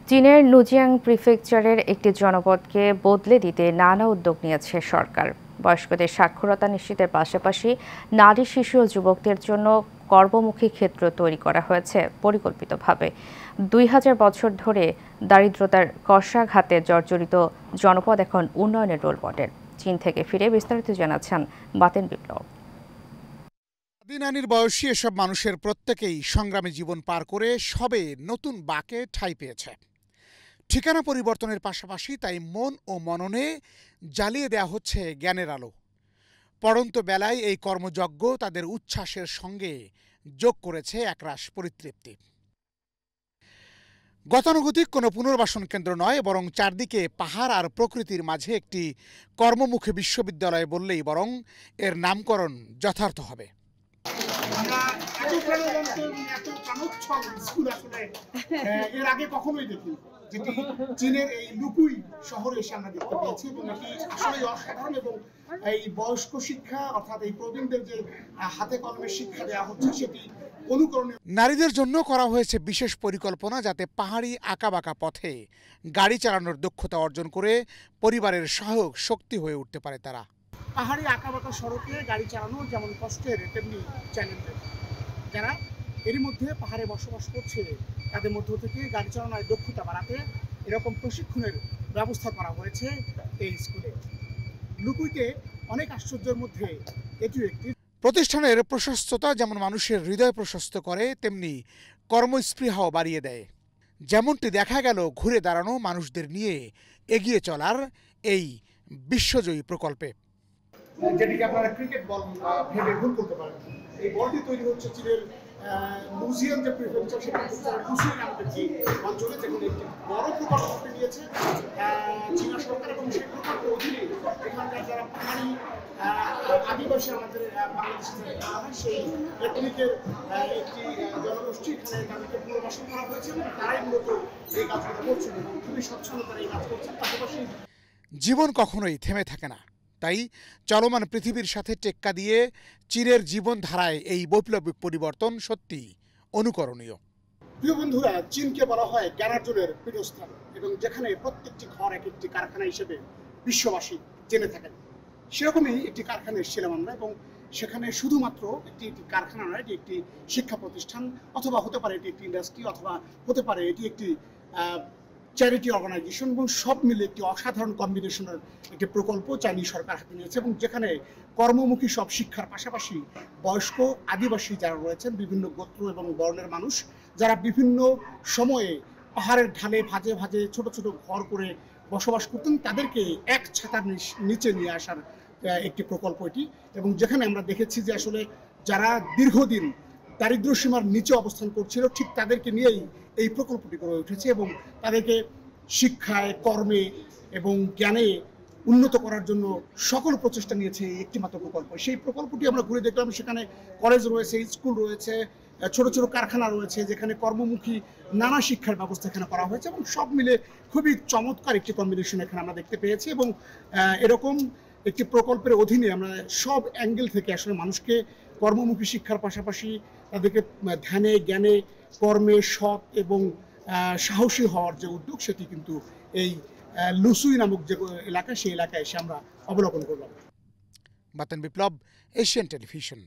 চীনের লুজিয়াং প্রিফেকচারের একটি জনপদকে বদলে দিতে নানা উদ্যোগ নিয়েছে সরকার। বয়স্কদের সাক্ষরতা নিশ্চিতের পাশাপাশি নারী, শিশু ও যুবকদের জন্য কর্মমুখী ক্ষেত্র তৈরি করা হয়েছে পরিকল্পিতভাবে। ২০০০ বছর ধরে দারিদ্রতার কষাঘাতে জর্জরিত জনপদ এখন উন্নয়নের রোল মডেল। চীন থেকে ফিরে বিস্তারিত জানাচ্ছেন বাতেন বিপ্লব। দাদি নানির বয়সী এসব মানুষের প্রত্যেকেই সংগ্রামী জীবন পার করে সবে নতুন বাঁকে ঠাঁই পেয়েছে। ঠিকানা পরিবর্তনের পাশাপাশি তাই মন ও মননে জ্বালিয়ে দেয়া হচ্ছে জ্ঞানের আলো। পড়ন্ত বেলায় এই কর্মযজ্ঞ তাদের উচ্ছ্বাসের সঙ্গে যোগ করেছে একরাশ পরিতৃপ্তি। গতানুগতিক কোনো পুনর্বাসন কেন্দ্র নয়, বরং চারদিকে পাহাড় আর প্রকৃতির মাঝে একটি কর্মমুখী বিশ্ববিদ্যালয় বললেই বরং এর নামকরণ যথার্থ হবে। আমরা এত প্রাণবন্ত এবং এত প্রাণোচ্ছল স্কুল আসলে এর আগে কখনোই দেখিনি, যেটি চীনের এই লুকুই শহরে এসে আমরা দেখতে পেয়েছি এবং এটি আসলে অসাধারণ। এবং এই বয়স্ক শিক্ষা অর্থাৎ এই প্রবীণদের যে হাতে কলমে শিক্ষা দেওয়া হচ্ছে সেটি অনুকরণীয়। নারীদের জন্য করা হয়েছে বিশেষ পরিকল্পনা, যাতে পাহাড়ি আঁকাবাঁকা পথে গাড়ি চালানোর দক্ষতা অর্জন করে পরিবারের সহায়ক শক্তি হয়ে উঠতে পারে তারা। পাহাড়ি আঁকাবাঁকা সড়কে গাড়ি চালানো যেমন কষ্টের তেমনি চ্যালেঞ্জের। যারা এরই মধ্যে পাহাড়ে বসবাস করছে তাদের মধ্য থেকে গাড়ি চালানোর দক্ষতা বাড়াতে এরকম প্রশিক্ষণের ব্যবস্থা করা হয়েছে এই স্কুলে। লুকুইতে অনেক আশ্চর্যের মধ্যে এটিও একটি। প্রতিষ্ঠানের প্রশস্ততা যেমন মানুষের হৃদয় প্রশস্ত করে, তেমনি কর্মস্পৃহাও বাড়িয়ে দেয়। যেমনটি দেখা গেল ঘুরে দাঁড়ানো মানুষদের নিয়ে এগিয়ে চলার এই বিশ্বজয়ী প্রকল্পে। যেটিকে আপনারা ক্রিকেট বল ভেবে ভুল করতে পারেন। এই বলটি তৈরি হচ্ছে চীনের লুজিয়ান যে প্রিফেকচার সেখানে লুসুই নামের একটি অঞ্চলে, যেখানে একটি বড় প্রকল্প করতে নিয়েছে চীনা সরকার। এবং সেই প্রকল্পের অধীনে এখানকার যারা পাহাড়ি আদিবাসী আমাদের বাংলাদেশে সেই এথনিকের একটি জনগোষ্ঠী, এখানে তাদেরকে পুনর্বাসন করা হয়েছে এবং তারাই মূলত এই কাজগুলো করছেন এবং খুবই স্বচ্ছন্দতার এই কাজ করছেন। পাশাপাশি জীবন কখনোই থেমে থাকে না, তাই চলমান পৃথিবীর সাথে টেক্কা দিয়ে চীনের জীবনধারায় এই বৈপ্লবিক পরিবর্তন সত্যি অনুকরণীয়। প্রিয় বন্ধুরা, চীনকে বলা হয় জ্ঞানার্জনের পীঠস্থান এবং যেখানে প্রত্যেকটি ঘর এক একটি কারখানা হিসেবে বিশ্ববাসী জেনে থাকেন, সেরকমই একটি কারখানা এসেছিলাম আমরা। এবং সেখানে শুধুমাত্র একটি কারখানা নয়, এটি একটি শিক্ষা প্রতিষ্ঠান, অথবা হতে পারে এটি একটি ইন্ডাস্ট্রি, অথবা হতে পারে এটি একটি চ্যারিটি অর্গানাইজেশন, এবং সব মিলে একটি অসাধারণ কম্বিনেশনের একটি প্রকল্প চাইনিজ সরকার হাতে নিয়েছে। এবং যেখানে কর্মমুখী সব শিক্ষার পাশাপাশি বয়স্ক আদিবাসী যারা রয়েছেন, বিভিন্ন গোত্র এবং বর্ণের মানুষ যারা বিভিন্ন সময়ে পাহাড়ের ঢালে ভাজে ভাজে ছোট ছোট ঘর করে বসবাস করতেন, তাদেরকে এক ছাতার নিচে নিয়ে আসার একটি প্রকল্প এটি। এবং যেখানে আমরা দেখেছি যে আসলে যারা দীর্ঘদিন দারিদ্র্য সীমার নিচে অবস্থান করছিল, ঠিক তাদেরকে নিয়েই এই প্রকল্পটি গড়ে উঠেছে এবং তাদেরকে শিক্ষায়, কর্মে এবং জ্ঞানে উন্নত করার জন্য সকল প্রচেষ্টা নিয়েছে এই একটিমাত্র প্রকল্প। সেই প্রকল্পটি আমরা ঘুরে দেখলাম, সেখানে কলেজ রয়েছে, স্কুল রয়েছে, ছোট ছোট কারখানা রয়েছে, যেখানে কর্মমুখী নানা শিক্ষার ব্যবস্থা এখানে করা হয়েছে এবং সব মিলে খুবই চমৎকার একটি কম্বিনেশন এখানে আমরা দেখতে পেয়েছি। এবং এরকম একটি প্রকল্পের অধীনে আমরা সব অ্যাঙ্গেল থেকে আসলে মানুষকে কর্মমুখী শিক্ষার পাশাপাশি তাদেরকে ধ্যানে, জ্ঞানে, কর্মে সৎ এবং সাহসী হওয়ার যে উদ্যোগ, সেটি কিন্তু এই লুসুই নামক যে এলাকা, সেই এলাকায় এসে আমরা অবলোকন করলাম। বাতেন বিপ্লব, এশিয়ান টেলিভিশন।